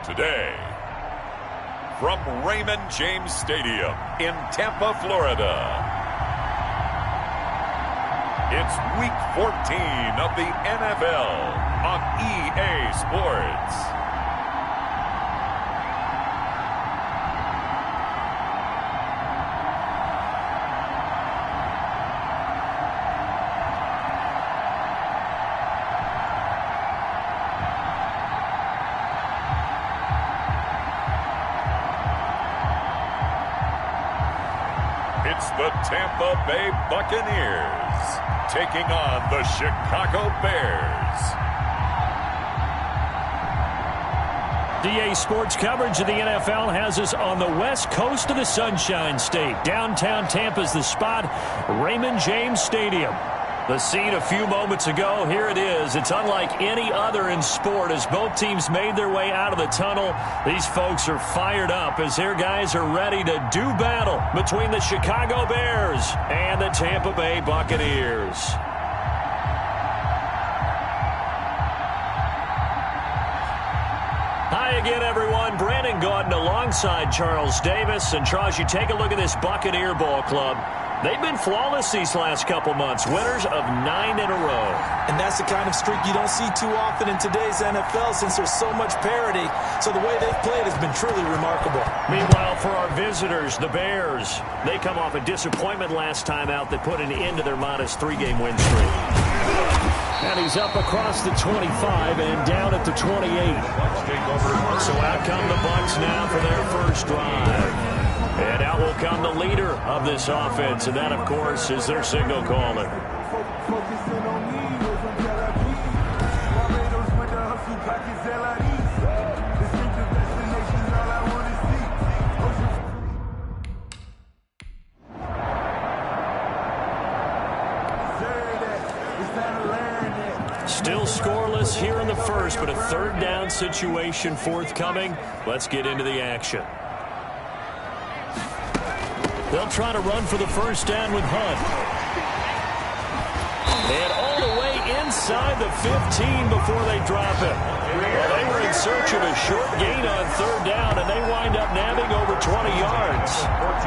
Today, from Raymond James Stadium in Tampa, Florida, it's Week 14 of the NFL on EA Sports. It's the Tampa Bay Buccaneers taking on the Chicago Bears. EA Sports coverage of the NFL has us on the west coast of the Sunshine State. Downtown Tampa's the spot, Raymond James Stadium. The scene a few moments ago, here it is. It's unlike any other in sport as both teams made their way out of the tunnel. These folks are fired up as their guys are ready to do battle between the Chicago Bears and the Tampa Bay Buccaneers. Hi again, everyone. Brandon Gaudin alongside Charles Davis. And Charles, you take a look at this Buccaneer ball club. They've been flawless these last couple months, winners of 9 in a row. And that's the kind of streak you don't see too often in today's NFL since there's so much parity. So the way they've played has been truly remarkable. Meanwhile, for our visitors, the Bears, they come off a disappointment last time out that put an end to their modest 3-game win streak. And he's up across the 25 and down at the 28. So out come the Bucs now for their first drive. And out will come the leader of this offense, and that, of course, is their signal caller. Still scoreless here in the first, but a third down situation forthcoming. Let's get into the action. They'll try to run for the first down with Hunt. And all the way inside the 15 before they drop it. Well, they were in search of a short gain on third down, and they wind up nabbing over 20 yards.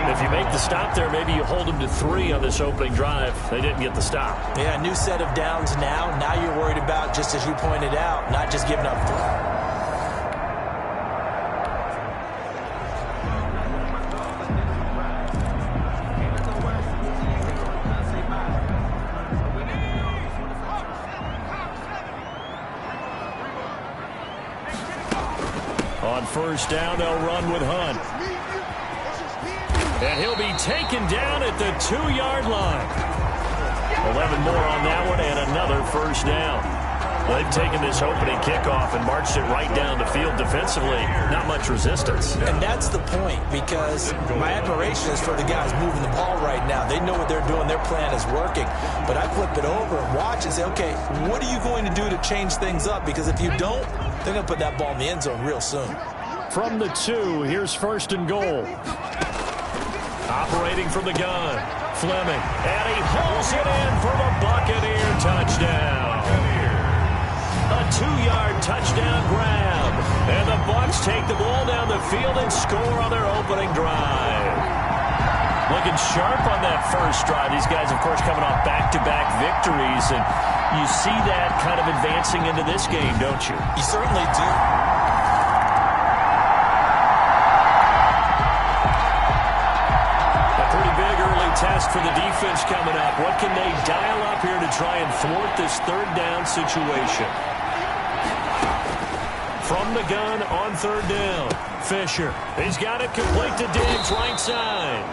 If you make the stop there, maybe you hold them to 3 on this opening drive. They didn't get the stop. Yeah, new set of downs now. Now you're worried about, just as you pointed out, not just giving up 3. On first down, they'll run with Hunt. And he'll be taken down at the 2-yard line. 11 more on that one and another first down. They've taken this opening kickoff and marched it right down the field defensively. Not much resistance. And that's the point, because my admiration is for the guys moving the ball right now. They know what they're doing. Their plan is working. But I flip it over and watch and say, okay, what are you going to do to change things up? Because if you don't, they're going to put that ball in the end zone real soon. From the 2, here's first and goal. Operating from the gun, Fleming. And he hauls it in for the Buccaneer touchdown. A 2-yard touchdown grab. And the Bucs take the ball down the field and score on their opening drive. Looking sharp on that first drive. These guys, of course, coming off back-to-back victories. And you see that kind of advancing into this game, don't you? You certainly do. A pretty big early test for the defense coming up. What can they dial up here to try and thwart this third down situation? From the gun on third down, Fisher. He's got it complete to Diggs, right side.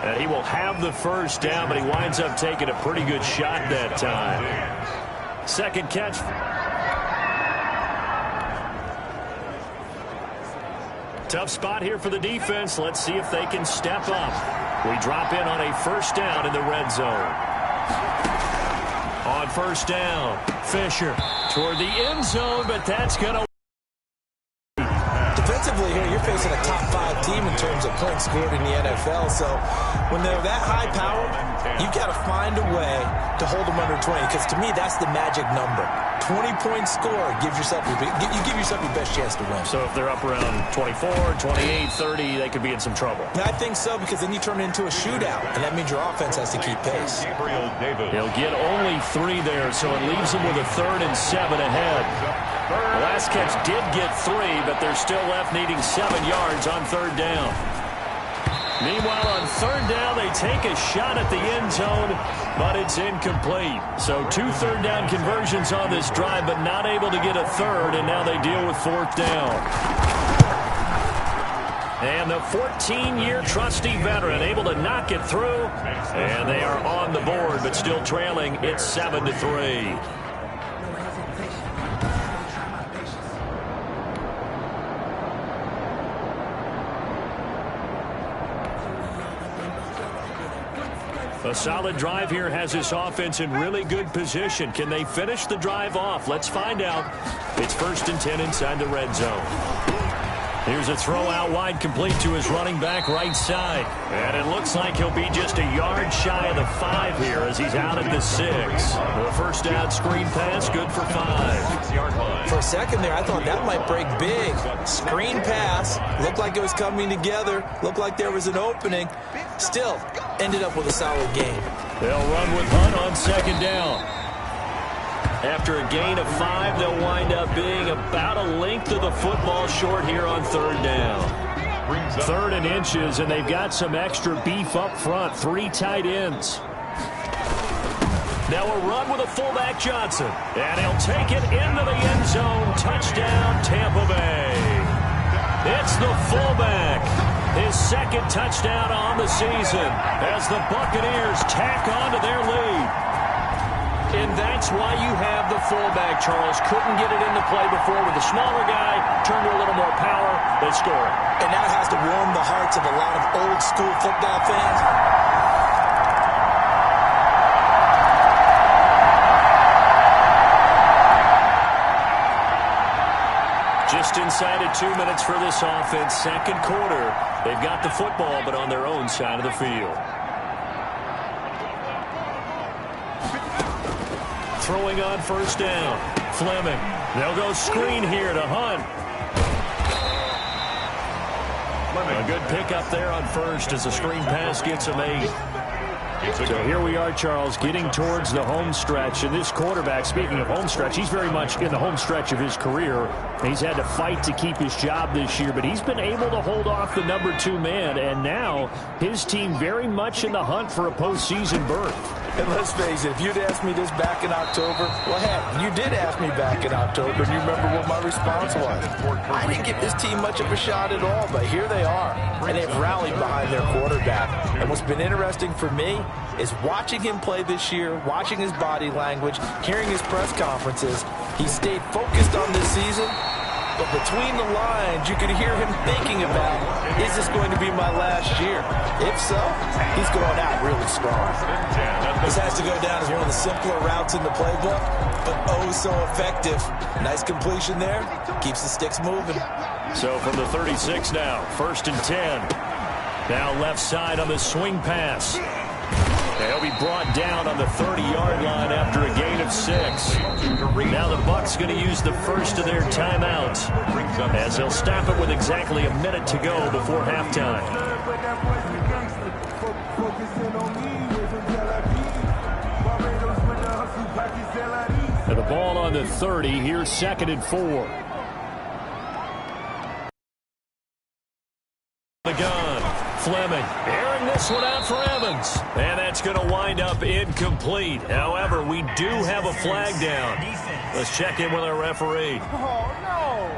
And he will have the first down, but he winds up taking a pretty good shot that time. Second catch. Tough spot here for the defense. Let's see if they can step up. We drop in on a first down in the red zone. On first down, Fisher toward the end zone, but that's going to... Defensively here, you're facing a top 5 team in terms of points scored in the NFL. So when they're that high power, you've got to find a way to hold them under 20, because to me, that's the magic number. 20-point score gives yourself you give yourself your best chance to win. So if they're up around 24, 28, 30, they could be in some trouble. I think so, because then you turn it into a shootout, and that means your offense has to keep pace. He'll get only 3 there, so it leaves him with a 3rd and 7 ahead. The last catch did get 3, but they're still left needing 7 yards on 3rd down. Meanwhile, on 3rd down, they take a shot at the end zone, but it's incomplete. So 2 3rd down conversions on this drive, but not able to get a 3rd, and now they deal with 4th down. And the 14-year trusty veteran able to knock it through, and they are on the board, but still trailing. It's 7-3. A solid drive here has this offense in really good position. Can they finish the drive off? Let's find out. It's 1st and 10 inside the red zone. Here's a throw out wide, complete to his running back right side. And it looks like he'll be just a yard shy of the 5 here as he's out at the 6. The first down screen pass, good for 5. For a second there, I thought that might break big. Screen pass, looked like it was coming together, looked like there was an opening. Still, ended up with a solid game. They'll run with Hunt on 2nd down. After a gain of 5, they'll wind up being about a length of the football short here on 3rd down. 3rd and inches, and they've got some extra beef up front. 3 tight ends. Now a run with a fullback Johnson. And he'll take it into the end zone. Touchdown, Tampa Bay. It's the fullback. His 2nd touchdown on the season as the Buccaneers tack on to their lead. And that's why you have the fullback, Charles. Couldn't get it into play before with the smaller guy. Turned to a little more power. They score it. And that has to warm the hearts of a lot of old school football fans. Just inside of 2 minutes for this offense. 2nd quarter. They've got the football, but on their own side of the field. Throwing on 1st down. Fleming. They'll go screen here to Hunt. A good pickup there on 1st as the screen pass gets him 8. So here we are, Charles, getting towards the home stretch. And this quarterback, speaking of home stretch, he's very much in the home stretch of his career. He's had to fight to keep his job this year, but he's been able to hold off the number 2 man. And now his team very much in the hunt for a postseason berth. And let's face it, if you'd asked me this back in October, well, heck, you did ask me back in October, and you remember what my response was. I didn't give this team much of a shot at all, but here they are, and they've rallied behind their quarterback. And what's been interesting for me is watching him play this year, watching his body language, hearing his press conferences. He stayed focused on this season, but between the lines, you could hear him thinking about, is this going to be my last year? If so, he's going out really strong. This has to go down as one of the simpler routes in the playbook, but oh so effective. Nice completion there. Keeps the sticks moving. So from the 36 now, 1st and 10. Now left side on the swing pass. They'll be brought down on the 30-yard line after a gain of 6. Now the Bucs going to use the first of their timeouts as they'll stop it with exactly a minute to go before halftime. And the ball on the 30. Here's 2nd and 4. The gun. Fleming airing this one out for Evans. And that's going to wind up incomplete. However, we do have a flag down. Let's check in with our referee.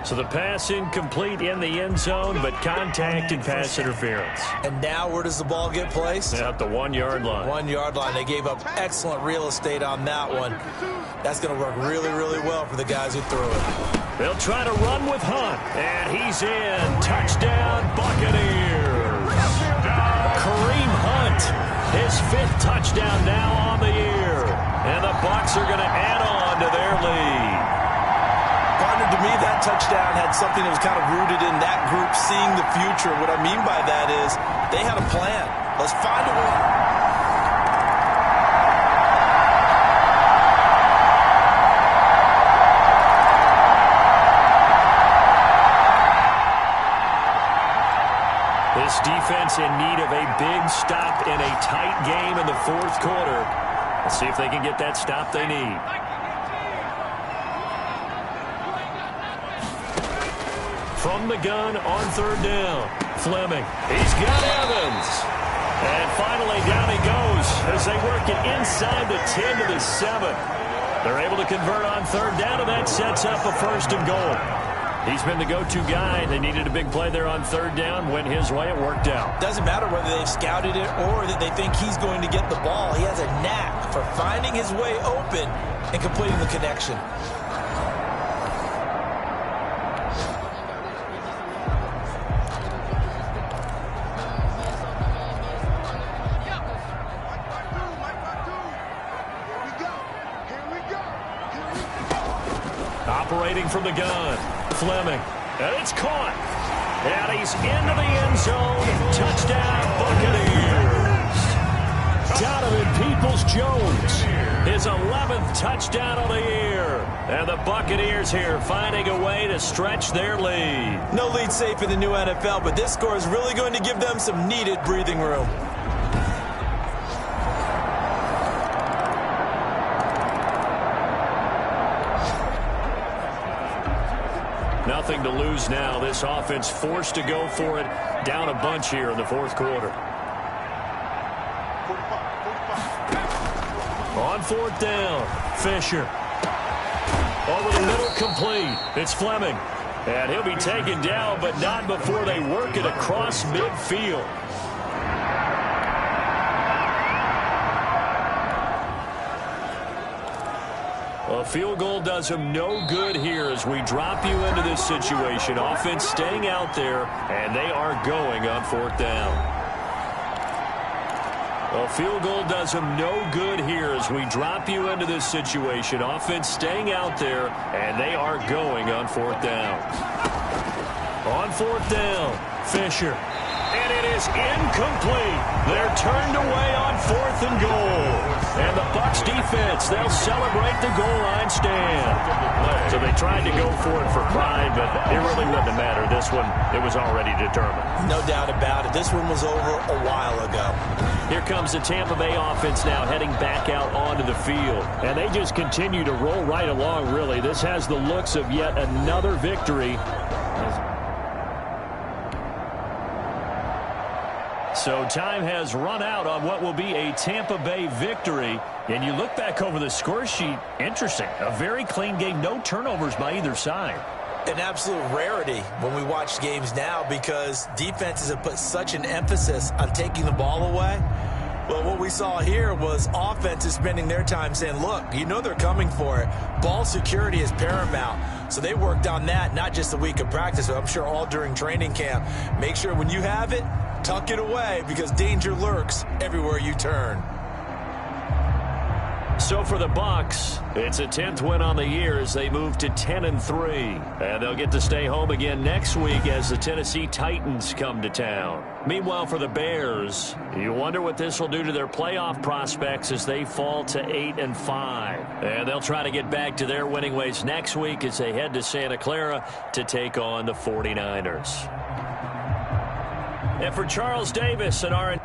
So the pass incomplete in the end zone, but contact and pass interference. And now where does the ball get placed? At the 1-yard line. 1-yard line. They gave up excellent real estate on that one. That's going to work really, really well for the guys who threw it. They'll try to run with Hunt. And he's in. Touchdown, Buccaneers. Kareem Hunt, his 5th touchdown now on the year. And the Bucs are going to add on to their lead. Partner, to me, that that touchdown had something that was kind of rooted in that group seeing the future. What I mean by that is they had a plan. Let's find a way. This defense in need of a big stop in a tight game in the fourth quarter. Let's see if they can get that stop they need. From the gun on third down, Fleming. He's got Evans. And finally down he goes as they work it inside the 10 to the 7. They're able to convert on third down, and that sets up a 1st and goal. He's been the go-to guy. They needed a big play there on third down. Went his way. It worked out. Doesn't matter whether they've scouted it or that they think he's going to get the ball. He has a knack for finding his way open and completing the connection. Operating from the gun, Fleming, and it's caught. And he's into the end zone. Touchdown, Buccaneers. Donovan Peoples-Jones, his 11th touchdown of the year. And the Buccaneers here finding a way to stretch their lead. No lead safe in the new NFL, but this score is really going to give them some needed breathing room. Nothing to lose now. This offense forced to go for it. Down a bunch here in the fourth quarter. On fourth down, Fisher. Over the middle, complete. It's Fleming. And he'll be taken down, but not before they work it across midfield. A field goal does him no good here as we drop you into this situation. Offense staying out there, and they are going on fourth down. A field goal does him no good here as we drop you into this situation. Offense staying out there, and they are going on fourth down. On fourth down, Fisher. And it is incomplete. They're turned away on 4th and goal. And the Bucs defense, they'll celebrate the goal line stand. So they tried to go for it for pride, but it really wouldn't have mattered. This one, it was already determined. No doubt about it. This one was over a while ago. Here comes the Tampa Bay offense now heading back out onto the field. And they just continue to roll right along, really. This has the looks of yet another victory. So time has run out on what will be a Tampa Bay victory. And you look back over the score sheet, interesting. A very clean game, no turnovers by either side. An absolute rarity when we watch games now because defenses have put such an emphasis on taking the ball away. Well, what we saw here was offenses spending their time saying, look, you know they're coming for it. Ball security is paramount. So they worked on that, not just a week of practice, but I'm sure all during training camp. Make sure when you have it, tuck it away because danger lurks everywhere you turn. So for the Bucs, it's a 10th win on the year as they move to 10-3. And they'll get to stay home again next week as the Tennessee Titans come to town. Meanwhile, for the Bears, you wonder what this will do to their playoff prospects as they fall to 8-5. And they'll try to get back to their winning ways next week as they head to Santa Clara to take on the 49ers. And for Charles Davis and our